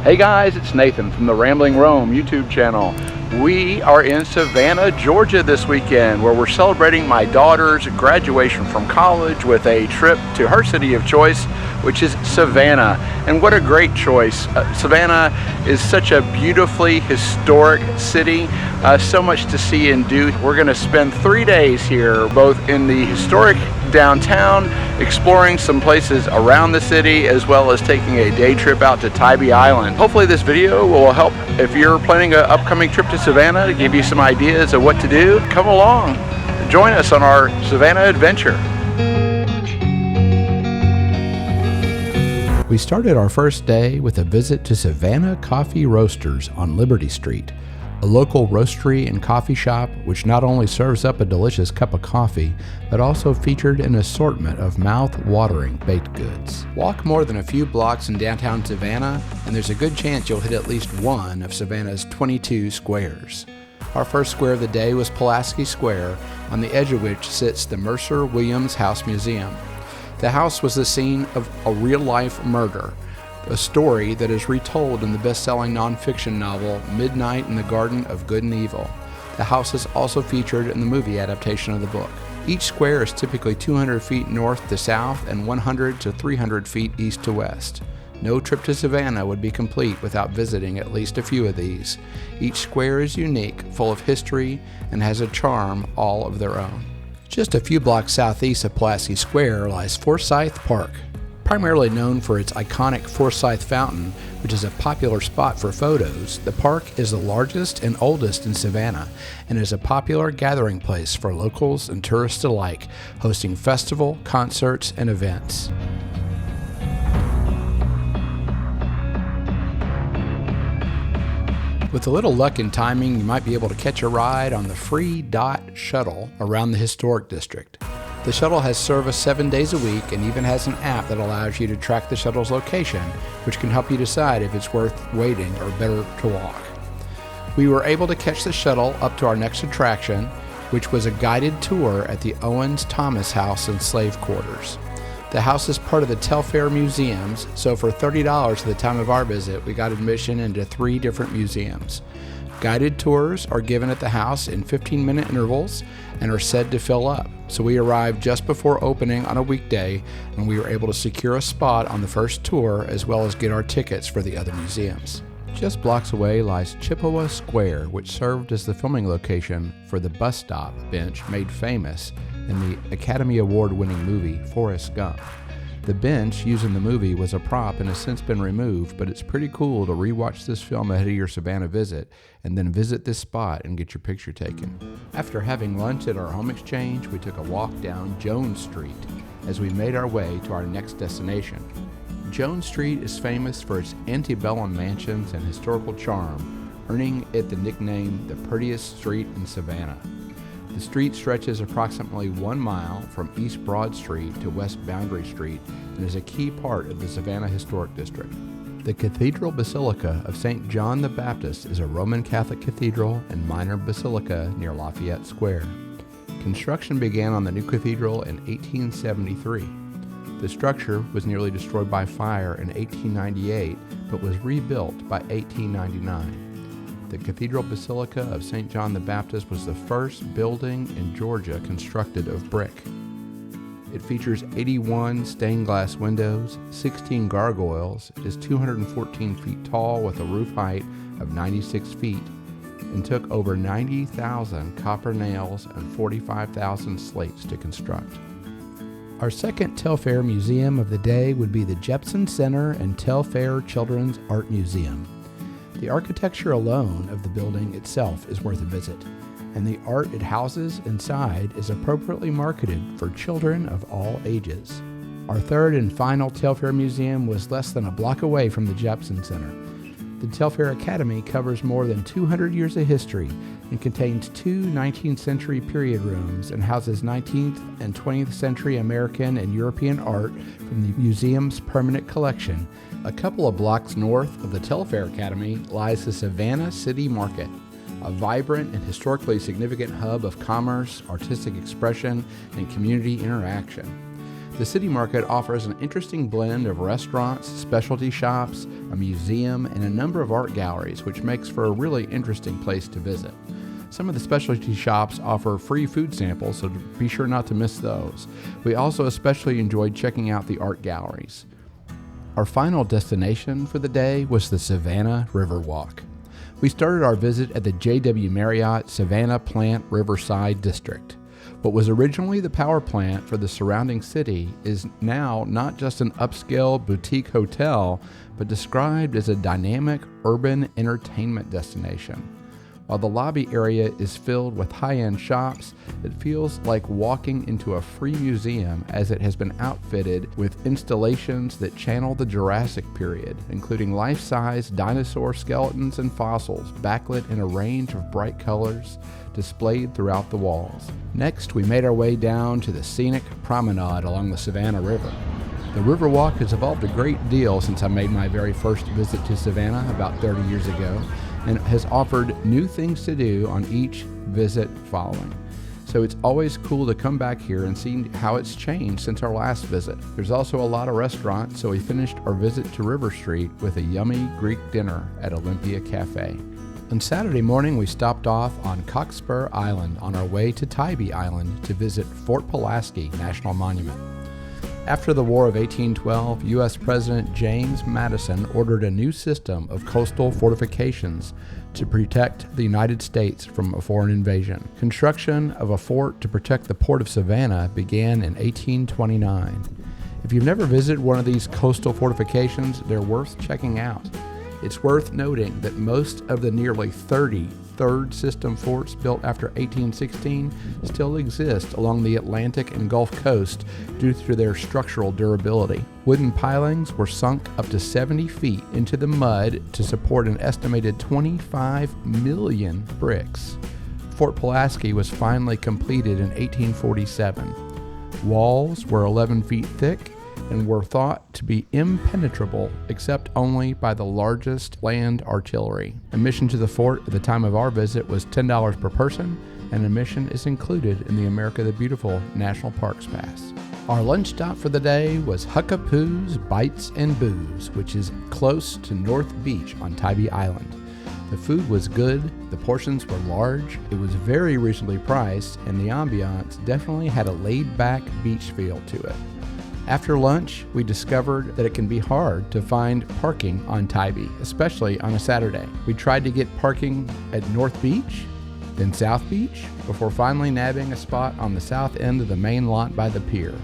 Hey guys, it's Nathan from the Rambling Rome YouTube channel. We are in Savannah, Georgia this weekend, where we're celebrating my daughter's graduation from college with a trip to her city of choice, which is Savannah. And what a great choice. Savannah is such a beautifully historic city, so much to see and do. We're going to spend 3 days here, both in the historic downtown, exploring some places around the city, as well as taking a day trip out to Tybee Island. Hopefully this video will help if you're planning an upcoming trip to Savannah, to give you some ideas of what to do. Come along, join us on our Savannah adventure. We started our first day with a visit to Savannah Coffee Roasters on Liberty Street, a local roastery and coffee shop which not only serves up a delicious cup of coffee, but also featured an assortment of mouth-watering baked goods. Walk more than a few blocks in downtown Savannah, and there's a good chance you'll hit at least one of Savannah's 22 squares. Our first square of the day was Pulaski Square, on the edge of which sits the Mercer Williams House Museum. The house was the scene of a real-life murder, a story that is retold in the best-selling nonfiction novel Midnight in the Garden of Good and Evil. The house is also featured in the movie adaptation of the book. Each square is typically 200 feet north to south and 100 to 300 feet east to west. No trip to Savannah would be complete without visiting at least a few of these. Each square is unique, full of history, and has a charm all of their own. Just a few blocks southeast of Pulaski Square lies Forsyth Park. Primarily known for its iconic Forsyth Fountain, which is a popular spot for photos, the park is the largest and oldest in Savannah and is a popular gathering place for locals and tourists alike, hosting festival, concerts, and events. With a little luck and timing, you might be able to catch a ride on the free DOT shuttle around the historic district. The shuttle has service 7 days a week and even has an app that allows you to track the shuttle's location, which can help you decide if it's worth waiting or better to walk. We were able to catch the shuttle up to our next attraction, which was a guided tour at the Owens-Thomas house and slave quarters. The house is part of the Telfair museums, so for $30 at the time of our visit, we got admission into 3 different museums. Guided tours are given at the house in 15-minute intervals and are said to fill up. So we arrived just before opening on a weekday, and we were able to secure a spot on the first tour as well as get our tickets for the other museums. Just blocks away lies Chippewa Square, which served as the filming location for the bus stop bench made famous in the Academy Award-winning movie Forrest Gump. The bench used in the movie was a prop and has since been removed, but it's pretty cool to rewatch this film ahead of your Savannah visit and then visit this spot and get your picture taken. After having lunch at our home exchange, we took a walk down Jones Street as we made our way to our next destination. Jones Street is famous for its antebellum mansions and historical charm, earning it the nickname the prettiest street in Savannah. The street stretches approximately 1 mile from East Broad Street to West Boundary Street and is a key part of the Savannah Historic District. The Cathedral Basilica of St. John the Baptist is a Roman Catholic cathedral and minor basilica near Lafayette Square. Construction began on the new cathedral in 1873. The structure was nearly destroyed by fire in 1898, but was rebuilt by 1899. The Cathedral Basilica of St. John the Baptist was the first building in Georgia constructed of brick. It features 81 stained glass windows, 16 gargoyles, is 214 feet tall with a roof height of 96 feet, and took over 90,000 copper nails and 45,000 slates to construct. Our second Telfair museum of the day would be the Jepson Center and Telfair Children's Art Museum. The architecture alone of the building itself is worth a visit, and the art it houses inside is appropriately marketed for children of all ages. Our third and final Telfair museum was less than a block away from the Jepson Center. The Telfair Academy covers more than 200 years of history and contains 2 19th century period rooms and houses 19th and 20th century American and European art from the museum's permanent collection. A couple of blocks north of the Telfair Academy lies the Savannah City Market, a vibrant and historically significant hub of commerce, artistic expression, and community interaction. The city market offers an interesting blend of restaurants, specialty shops, a museum, and a number of art galleries, which makes for a really interesting place to visit. Some of the specialty shops offer free food samples, so be sure not to miss those. We also especially enjoyed checking out the art galleries. Our final destination for the day was the Savannah Riverwalk. We started our visit at the J.W. Marriott Savannah Plant Riverside District. What was originally the power plant for the surrounding city is now not just an upscale boutique hotel, but described as a dynamic urban entertainment destination. While the lobby area is filled with high-end shops, it feels like walking into a free museum as it has been outfitted with installations that channel the Jurassic period, including life-size dinosaur skeletons and fossils backlit in a range of bright colors displayed throughout the walls. Next, we made our way down to the scenic promenade along the Savannah River. The Riverwalk has evolved a great deal since I made my very first visit to Savannah about 30 years ago, and has offered new things to do on each visit following. So it's always cool to come back here and see how it's changed since our last visit. There's also a lot of restaurants, so we finished our visit to River Street with a yummy Greek dinner at Olympia Cafe. On Saturday morning, we stopped off on Cockspur Island on our way to Tybee Island to visit Fort Pulaski National Monument. After the War of 1812, U.S. President James Madison ordered a new system of coastal fortifications to protect the United States from a foreign invasion. Construction of a fort to protect the port of Savannah began in 1829. If you've never visited one of these coastal fortifications, they're worth checking out. It's worth noting that most of the nearly 30 third system forts built after 1816 still exist along the Atlantic and Gulf Coast due to their structural durability. Wooden pilings were sunk up to 70 feet into the mud to support an estimated 25 million bricks. Fort Pulaski was finally completed in 1847. Walls were 11 feet thick and were thought to be impenetrable except only by the largest land artillery. Admission to the fort at the time of our visit was $10 per person, and admission is included in the America the Beautiful National Parks Pass. Our lunch stop for the day was Huc-A-Poos Bites and Booze, which is close to North Beach on Tybee Island. The food was good, the portions were large, it was very reasonably priced, and the ambiance definitely had a laid-back beach feel to it. After lunch, we discovered that it can be hard to find parking on Tybee, especially on a Saturday. We tried to get parking at North Beach, then South Beach, before finally nabbing a spot on the south end of the main lot by the pier.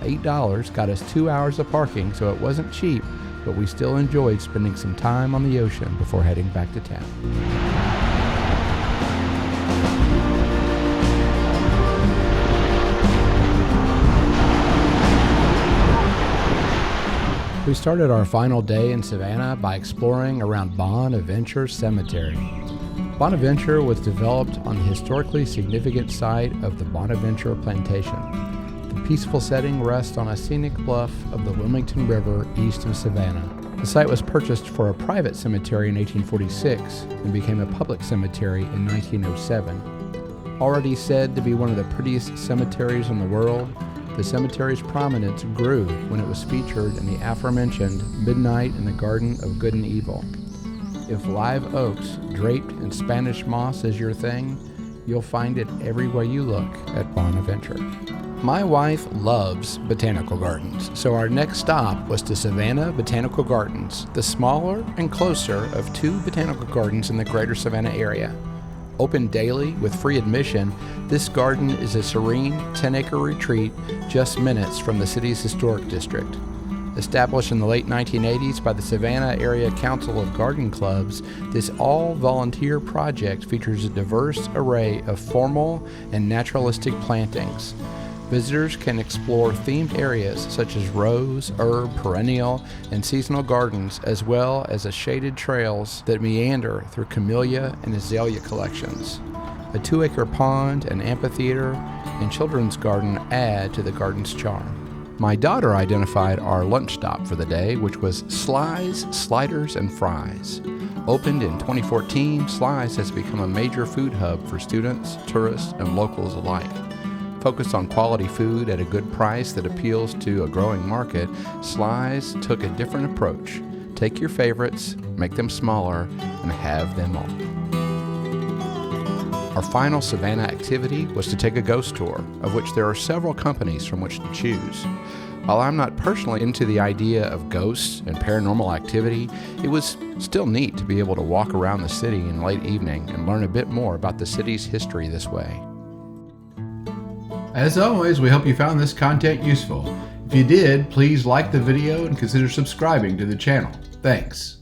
$8 got us 2 hours of parking, so it wasn't cheap, but we still enjoyed spending some time on the ocean before heading back to town. We started our final day in Savannah by exploring around Bonaventure Cemetery. Bonaventure was developed on the historically significant site of the Bonaventure Plantation. The peaceful setting rests on a scenic bluff of the Wilmington River east of Savannah. The site was purchased for a private cemetery in 1846 and became a public cemetery in 1907. Already said to be one of the prettiest cemeteries in the world, the cemetery's prominence grew when it was featured in the aforementioned Midnight in the Garden of Good and Evil. If live oaks draped in Spanish moss is your thing, you'll find it everywhere you look at Bonaventure. My wife loves botanical gardens, so our next stop was to Savannah Botanical Gardens, the smaller and closer of two botanical gardens in the greater Savannah area. Open daily with free admission, this garden is a serene 10-acre retreat just minutes from the city's historic district. Established in the late 1980s by the Savannah Area Council of Garden Clubs, this all-volunteer project features a diverse array of formal and naturalistic plantings. Visitors can explore themed areas such as rose, herb, perennial, and seasonal gardens, as well as shaded trails that meander through camellia and azalea collections. A 2-acre pond, an amphitheater, and children's garden add to the garden's charm. My daughter identified our lunch stop for the day, which was Sly's Sliders and Fries. Opened in 2014, Sly's has become a major food hub for students, tourists, and locals alike. Focused on quality food at a good price that appeals to a growing market, Sly's took a different approach. Take your favorites, make them smaller, and have them all. Our final Savannah activity was to take a ghost tour, of which there are several companies from which to choose. While I'm not personally into the idea of ghosts and paranormal activity, it was still neat to be able to walk around the city in late evening and learn a bit more about the city's history this way. As always, we hope you found this content useful. If you did, please like the video and consider subscribing to the channel. Thanks.